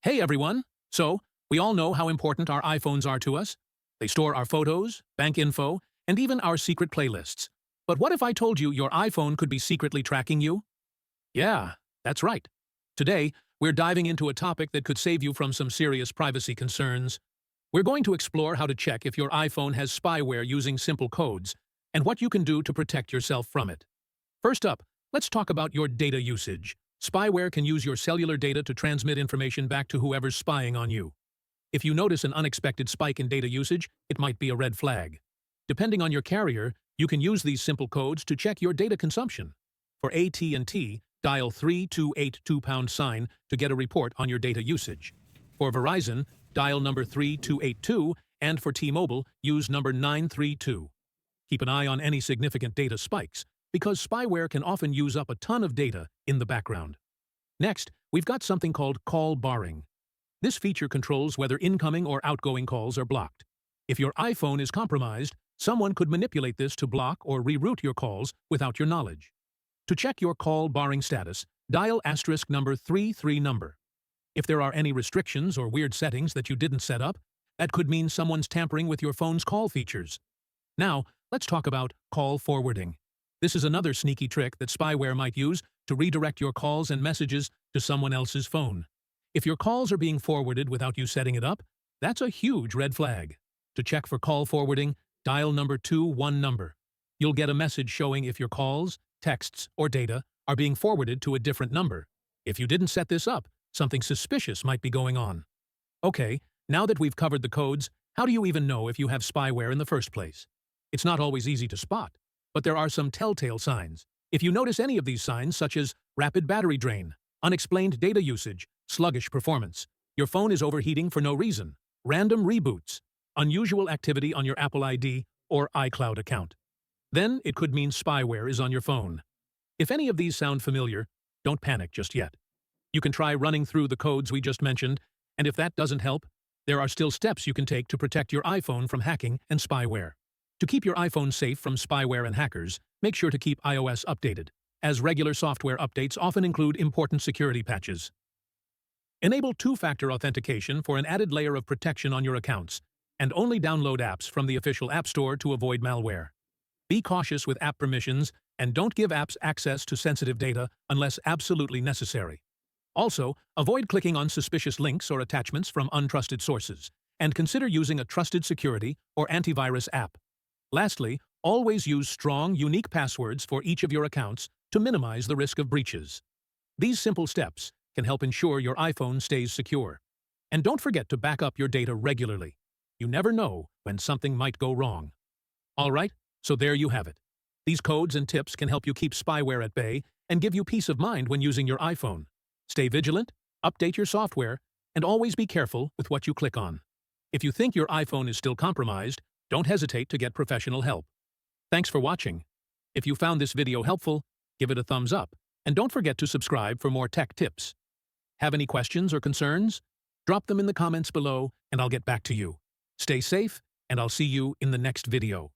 Hey everyone! So, we all know how important our iPhones are to us. They store our photos, bank info, and even our secret playlists. But what if I told you your iPhone could be secretly tracking you? Yeah, that's right. Today, we're diving into a topic that could save you from some serious privacy concerns. We're going to explore how to check if your iPhone has spyware using simple codes, and what you can do to protect yourself from it. First up, let's talk about your data usage. Spyware can use your cellular data to transmit information back to whoever's spying on you. If you notice an unexpected spike in data usage, it might be a red flag. Depending on your carrier, you can use these simple codes to check your data consumption. For AT&T, dial 3282# to get a report on your data usage. For Verizon, dial number 3282, and for T-Mobile, use number 932. Keep an eye on any significant data spikes, because spyware can often use up a ton of data in the background. Next, we've got something called call barring. This feature controls whether incoming or outgoing calls are blocked. If your iPhone is compromised, someone could manipulate this to block or reroute your calls without your knowledge. To check your call barring status, dial number 33 number. If there are any restrictions or weird settings that you didn't set up, that could mean someone's tampering with your phone's call features. Now, let's talk about call forwarding. This is another sneaky trick that spyware might use to redirect your calls and messages to someone else's phone. If your calls are being forwarded without you setting it up, that's a huge red flag. To check for call forwarding, dial number 21 number. You'll get a message showing if your calls, texts, or data are being forwarded to a different number. If you didn't set this up, something suspicious might be going on. Okay, now that we've covered the codes, how do you even know if you have spyware in the first place? It's not always easy to spot, but there are some telltale signs. If you notice any of these signs, such as rapid battery drain, unexplained data usage, sluggish performance, your phone is overheating for no reason, random reboots, unusual activity on your Apple ID or iCloud account, then it could mean spyware is on your phone. If any of these sound familiar, don't panic just yet. You can try running through the codes we just mentioned, and if that doesn't help, there are still steps you can take to protect your iPhone from hacking and spyware. To keep your iPhone safe from spyware and hackers, make sure to keep iOS updated, as regular software updates often include important security patches. Enable two-factor authentication for an added layer of protection on your accounts, and only download apps from the official App Store to avoid malware. Be cautious with app permissions, and don't give apps access to sensitive data unless absolutely necessary. Also, avoid clicking on suspicious links or attachments from untrusted sources, and consider using a trusted security or antivirus app. Lastly, always use strong, unique passwords for each of your accounts to minimize the risk of breaches. These simple steps can help ensure your iPhone stays secure. And don't forget to back up your data regularly. You never know when something might go wrong. Alright, so there you have it. These codes and tips can help you keep spyware at bay and give you peace of mind when using your iPhone. Stay vigilant, update your software, and always be careful with what you click on. If you think your iPhone is still compromised, don't hesitate to get professional help. Thanks for watching. If you found this video helpful, give it a thumbs up, and don't forget to subscribe for more tech tips. Have any questions or concerns? Drop them in the comments below, and I'll get back to you. Stay safe, and I'll see you in the next video.